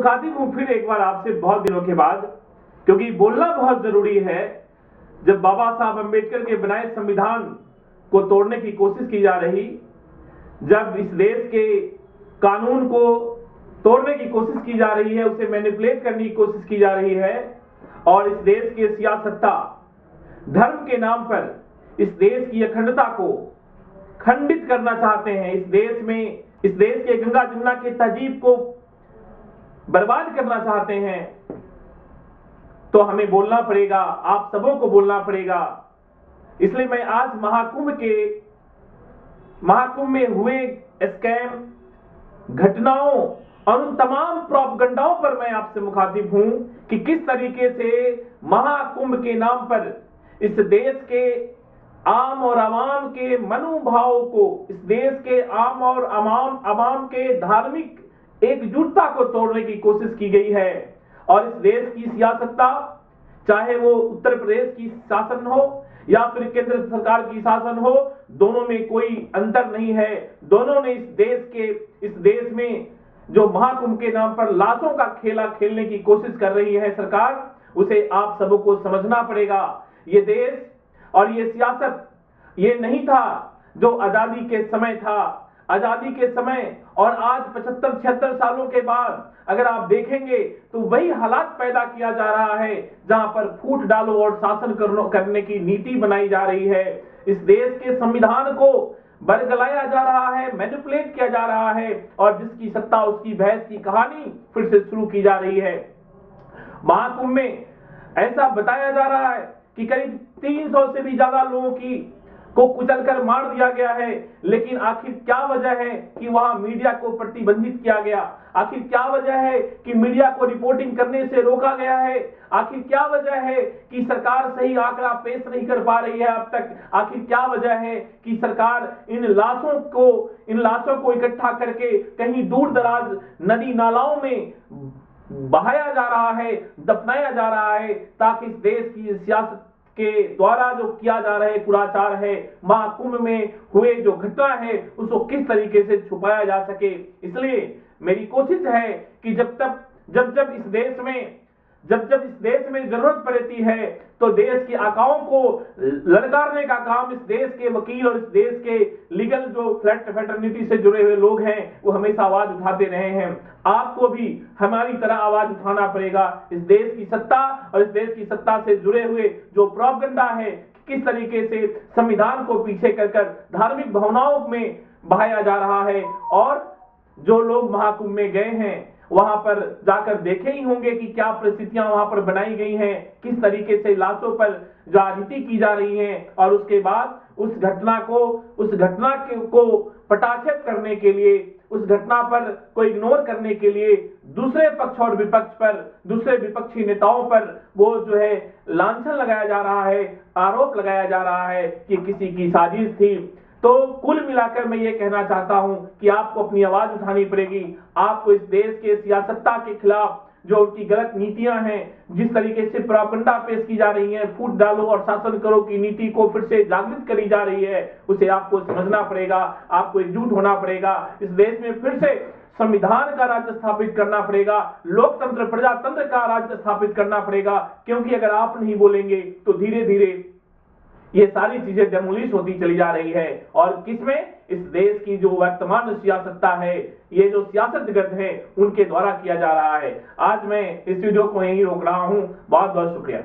मुखातिब हूं फिर एक बार आपसे बहुत दिनों के बाद, क्योंकि बोलना बहुत जरूरी है। जब बाबा साहब अम्बेडकर के बनाए संविधान को तोड़ने की कोशिश की जा रही, जब इस देश के कानून को तोड़ने की कोशिश की जा रही है, उसे मैनिपुलेट करने की कोशिश की जा रही है, और इस देश के सियासत्ता धर्म के नाम पर इस देश की अखंडता को खंडित करना चाहते हैं, इस देश के गंगा जमुना के तहजीब को बर्बाद करना चाहते हैं, तो हमें बोलना पड़ेगा, आप सबों को बोलना पड़ेगा। इसलिए मैं आज महाकुंभ में हुए स्कैम घटनाओं और उन तमाम प्रोपगंडाओं पर मैं आपसे मुखातिब हूं कि किस तरीके से महाकुंभ के नाम पर इस देश के आम और अवाम के मनोभाव को, इस देश के आम और अवाम के धार्मिक एकजुटता को तोड़ने की कोशिश की गई है। और इस देश की सियासत्ता, चाहे वो उत्तर प्रदेश की शासन हो या फिर केंद्र सरकार की शासन हो, दोनों में कोई अंतर नहीं है। दोनों ने इस देश में जो महाकुंभ के नाम पर लाशों का खेला खेलने की कोशिश कर रही है सरकार, उसे आप सबको समझना पड़ेगा। ये देश और ये सियासत ये नहीं था जो आजादी के समय था। आजादी के समय और आज 75-76 सालों के बाद अगर आप देखेंगे तो वही हालात पैदा किया जा रहा है, जहां पर फूट डालो और शासन करने की नीति बनाई जा रही है। इस देश के संविधान को बरगलाया जा रहा है, मैनिपुलेट किया जा रहा है, और जिसकी सत्ता उसकी भैंस की कहानी फिर से शुरू की जा रही है। महाकुंभ में ऐसा बताया जा रहा है कि करीब 300 से भी ज्यादा लोगों को कुचलकर मार दिया गया है, लेकिन आखिर क्या वजह है कि वहां मीडिया को प्रतिबंधित किया गया? आखिर क्या वजह है कि मीडिया को रिपोर्टिंग करने से रोका गया है? आखिर क्या वजह है कि सरकार सही आंकड़ा पेश नहीं कर पा रही है अब तक? आखिर क्या वजह है कि सरकार इन लाशों को इकट्ठा करके कहीं दूर दराज नदी नालाओं में बहाया जा रहा है, दफनाया जा रहा है, ताकि इस देश की सियासत के द्वारा जो किया जा रहा है कुराचार है, महाकुंभ में हुए जो घटना है, उसको किस तरीके से छुपाया जा सके। इसलिए मेरी कोशिश है कि जब इस देश में जरूरत पड़ती है तो देश की आकाओं को ललकारने का काम इस देश के वकील और इस देश के लीगल जो फ्रेटर्निटी से जुड़े हुए लोग हैं वो हमेशा आवाज उठाते रहे हैं। आपको भी हमारी तरह आवाज उठाना पड़ेगा। इस देश की सत्ता और इस देश की सत्ता से जुड़े हुए जो प्रोपगंडा है, किस तरीके से संविधान को पीछे कर धार्मिक भावनाओं में बहाया जा रहा है। और जो लोग महाकुंभ में गए हैं वहां पर जाकर देखे ही होंगे कि क्या परिस्थितियां वहां पर बनाई गई हैं, किस तरीके से लाशों पर राजनीति की जा रही है, और उसके बाद उस घटना को पटाक्षेप करने के लिए, उस घटना पर को इग्नोर करने के लिए दूसरे पक्ष और विपक्ष पर, दूसरे विपक्षी नेताओं पर वो जो है लांछन लगाया जा रहा है, आरोप लगाया जा रहा है कि किसी की साजिश थी। तो कुल मिलाकर मैं ये कहना चाहता हूं कि आपको अपनी आवाज उठानी पड़ेगी। आपको इस देश के सियासत्ता के खिलाफ जो उनकी गलत नीतियां हैं, जिस तरीके से प्रोपगंडा पेश की जा रही है, फूट डालो और शासन करो की नीति को फिर से जागृत करी जा रही है, उसे आपको समझना पड़ेगा। आपको एकजुट होना पड़ेगा। इस देश में फिर से संविधान का राज्य स्थापित करना पड़ेगा, लोकतंत्र प्रजातंत्र का राज्य स्थापित करना पड़ेगा, क्योंकि अगर आप नहीं बोलेंगे तो धीरे धीरे ये सारी चीजें डेमोलिश होती चली जा रही है। और किसमें? इस देश की जो वर्तमान सियासत्ता है, ये जो सियासतगर्द है, उनके द्वारा किया जा रहा है। आज मैं इस वीडियो को यहीं रोक रहा हूं। बहुत बहुत शुक्रिया।